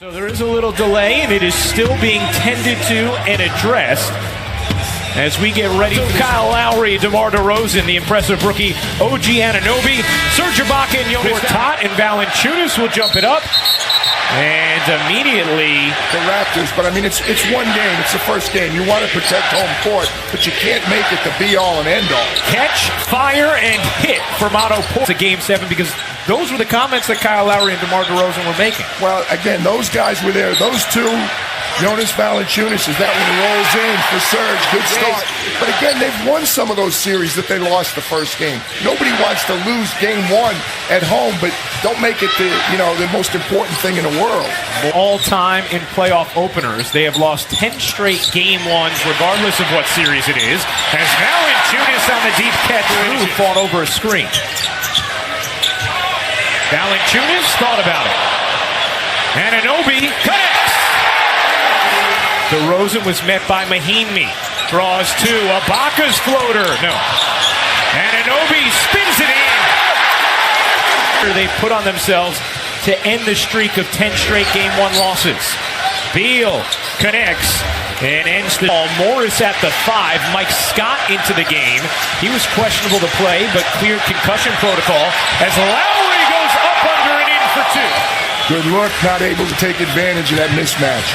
So there is a little delay, and it is still being tended to and addressed as we get ready. So Kyle Lowry, DeMar DeRozan, the impressive rookie, OG Anunoby, Serge Ibaka, and Jonas Tot, and Valanciunas will jump it up. And immediately the Raptors, but I mean, it's one game. It's the first game. You want to protect home court, but you can't make it the be-all and end-all. Catch, fire, and hit for Otto Porter to Game 7 because those were the comments that Kyle Lowry and DeMar DeRozan were making. Well, again, those guys were there. Those two, Jonas Valanciunas, is that when he rolls in for Serge? Good start. But again, they've won some of those series that they lost the first game. Nobody wants to lose Game 1 at home, but don't make it the most important thing in the world. All-time in playoff openers, they have lost 10 straight Game 1s, regardless of what series it is. As Valanciunas on the deep catch, who fought over a screen. Valanciunas thought about it. Anunoby connects. DeRozan was met by Mahinmi. Draws two. Ibaka's floater. No. Anunoby spins it in. They put on themselves to end the streak of 10 straight Game 1 losses. Beal connects and ends the ball. Morris at the 5. Mike Scott into the game. He was questionable to play, but cleared concussion protocol as Lowry goes up under and in for 2. Good look, not able to take advantage of that mismatch.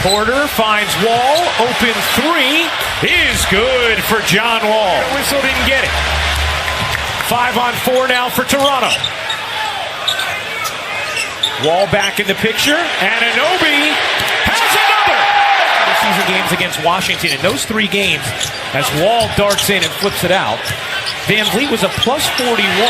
Porter finds Wall, open 3 is good for John Wall. Whistle didn't get it. 5-on-4 now for Toronto. Wall back in the picture. Anunoby has another. Season games against Washington. In those 3 games, as Wall darts in and flips it out, Van Vliet was a plus 41.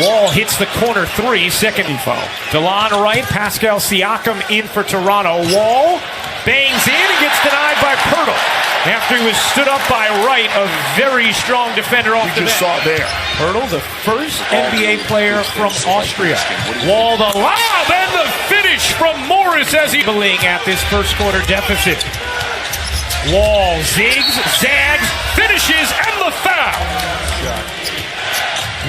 Wall hits the corner 3, second foul. DeLon right, Pascal Siakam in for Toronto. Wall bangs in and gets denied by Pirtle. After he was stood up by Wright, a very strong defender off the bench. You just saw there. Pirtle, the first NBA player from Austria. Wall the lob and the finish from Morris as he's at this first quarter deficit. Wall zigs, zags, finishes, and the foul.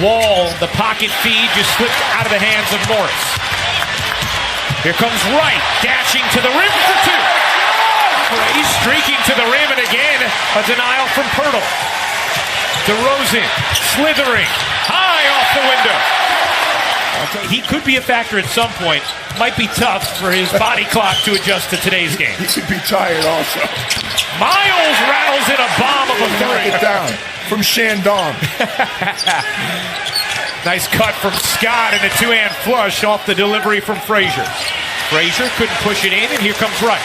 Wall, the pocket feed just slipped out of the hands of Morris. Here comes Wright, dashing to the rim for 2. He's streaking to the rim, and again, a denial from Pirtle. DeRozan, slithering, high off the window. He could be a factor at some point. Might be tough for his body clock to adjust to today's game. He could be tired also. Miles rattles in a bomb of a 3. Knock it down from Shandong. Nice cut from Scott and a 2-hand flush off the delivery from Frazier. Frazier couldn't push it in, and here comes Wright.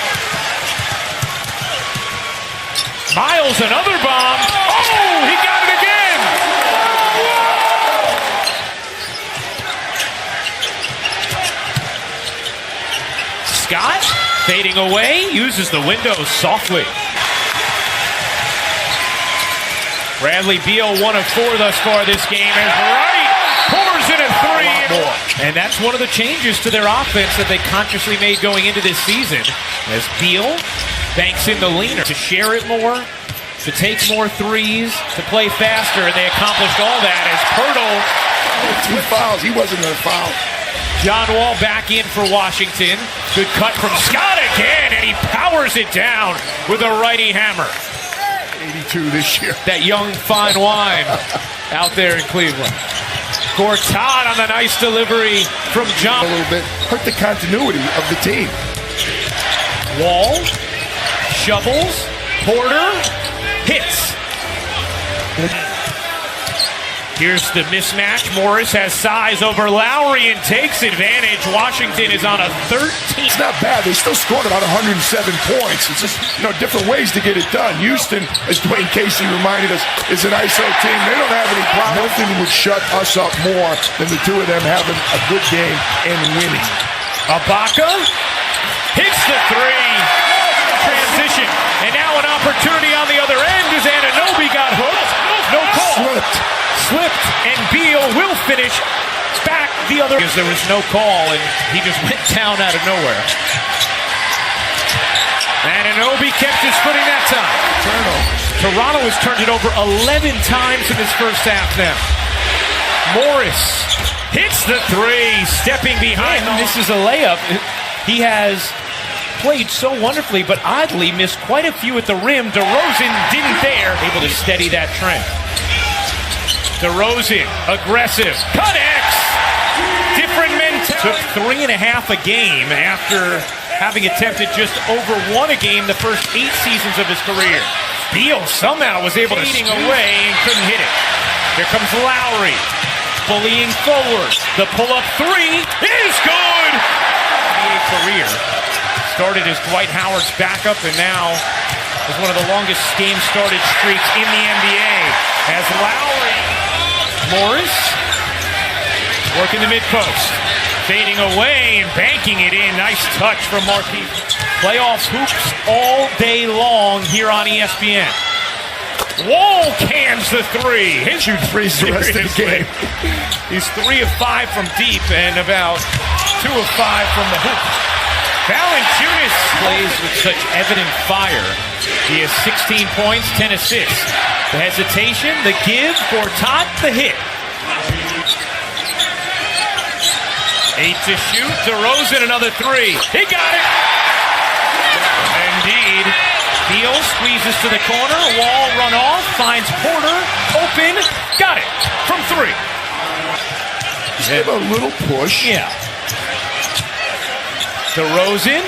Miles, another bomb. Oh, he got it again. Scott fading away, uses the window softly. Bradley Beal 1 of 4 thus far this game, and Wright pours in a 3. And that's one of the changes to their offense that they consciously made going into this season, as Beal banks in the leaner to share it more, to take more threes, to play faster, and they accomplished all that as Pirtle. 2 fouls. He wasn't going to foul. John Wall back in for Washington. Good cut from Scott again, and he powers it down with a righty hammer. 82 this year. That young fine wine out there in Cleveland. Gortat on the nice delivery from John. A little bit hurt the continuity of the team. Wall shovels. Porter hits. Here's the mismatch. Morris has size over Lowry and takes advantage. Washington is on a 13. It's not bad. They still scored about 107 points. It's just, different ways to get it done. Houston, as Dwayne Casey reminded us, is an ISO team. They don't have any problem. Nothing would shut us up more than the 2 of them having a good game and winning. Ibaka hits the 3. Transition. And now an opportunity on the other end as Anunoby got hooked. No call. Slipped, and Beal will finish back the other. Because there was no call, and he just went down out of nowhere. Anunoby kept his footing that time. Toronto has turned it over 11 times in this first half now. Morris hits the three, stepping behind. This is a layup. He has played so wonderfully, but oddly missed quite a few at the rim. DeRozan didn't there. Able to steady that trend. DeRozan, aggressive, connects. Different mentality. Took 3.5 a game after having attempted just over 1 a game the first 8 seasons of his career. Beal somehow was able to eating away and couldn't hit it. Here comes Lowry, bullying forward. The pull-up three is good. NBA career started as Dwight Howard's backup and now is one of the longest game-started streaks in the NBA. As Lowry, Morris, working the mid-post, fading away and banking it in. Nice touch from Marquis. Playoffs hoops all day long here on ESPN. Wall cans the three. His shoot freeze the rest of the game. He's 3 of 5 from deep and about 2 of 5 from the hoop. Valanciunas plays with such evident fire. He has 16 points, 10 assists. The hesitation, the give, Gortat, the hit. 8 to shoot. DeRozan another three. He got it. Indeed. Beal squeezes to the corner. Wall run off. Finds Porter. Open. Got it. From 3. Just give a little push. Yeah. DeRozan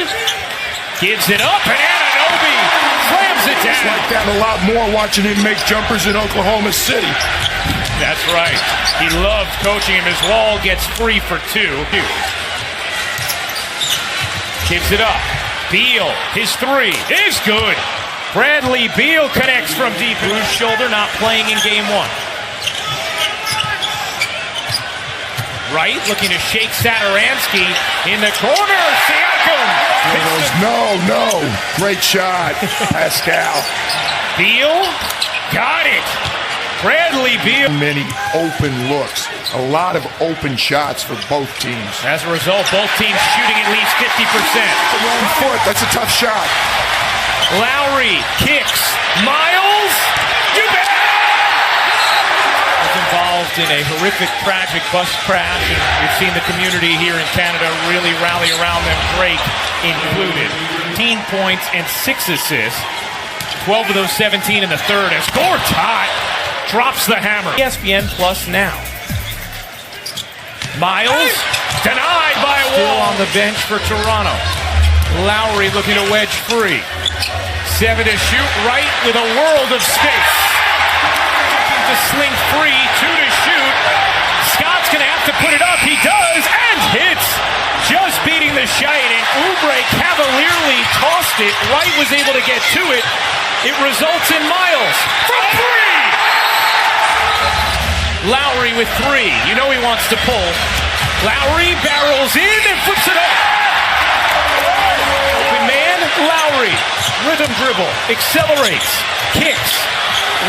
gives it up. And Anunoby slams it down. It's like that a lot more watching him make jumpers in Oklahoma City. That's right. He loved coaching him as Wall gets free for 2. Gives it up. Beal, his three is good. Bradley Beal connects from deep. Bruised shoulder, not playing in game 1. Wright looking to shake Satoransky in the corner. Siakam. No. Great shot, Pascal. Beal got it. Bradley Beal. Many open looks. A lot of open shots for both teams. As a result, both teams shooting at least 50%. The wrong foot. That's a tough shot. Lowry kicks. Miles. You bet. Was involved in a horrific, tragic bus crash. And we've seen the community here in Canada really rally around them. Drake included. 15 points and 6 assists. 12 of those 17 in the third. As Gortat drops the hammer. ESPN Plus now. Miles denied by Wall. Still on the bench for Toronto. Lowry looking to wedge free. 7 to shoot. Right with a world of space. To sling free. 2 to shoot. Scott's going to have to put it up. He does and hits. Just beating the shot. And Oubre cavalierly tossed it. Wright was able to get to it. It results in Miles from 3. Lowry with 3. You know he wants to pull. Lowry barrels in and flips it up. Open man, Lowry. Rhythm dribble. Accelerates. Kicks.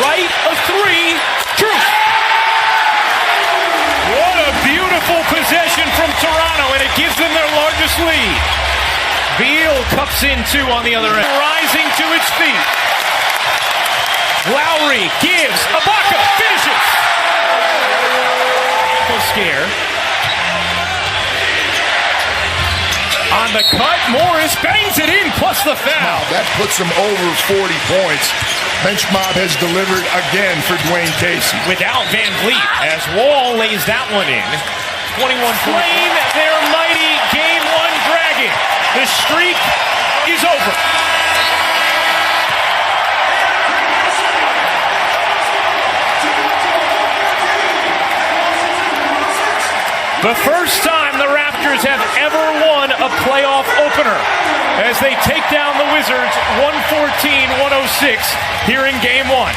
Right of 3. Truth. What a beautiful possession from Toronto, and it gives them their largest lead. Beal cups in 2 on the other end. Rising to its feet. Lowry gives. Ibaka finishes. Scare. On the cut, Morris bangs it in, plus the foul. Wow, that puts him over 40 points. Bench mob has delivered again for Dwayne Casey. Without Van Vliet, as Wall lays that one in. 21 claim their mighty Game 1 Dragon. The streak is over. The first time the Raptors have ever won a playoff opener as they take down the Wizards 114-106 here in Game 1.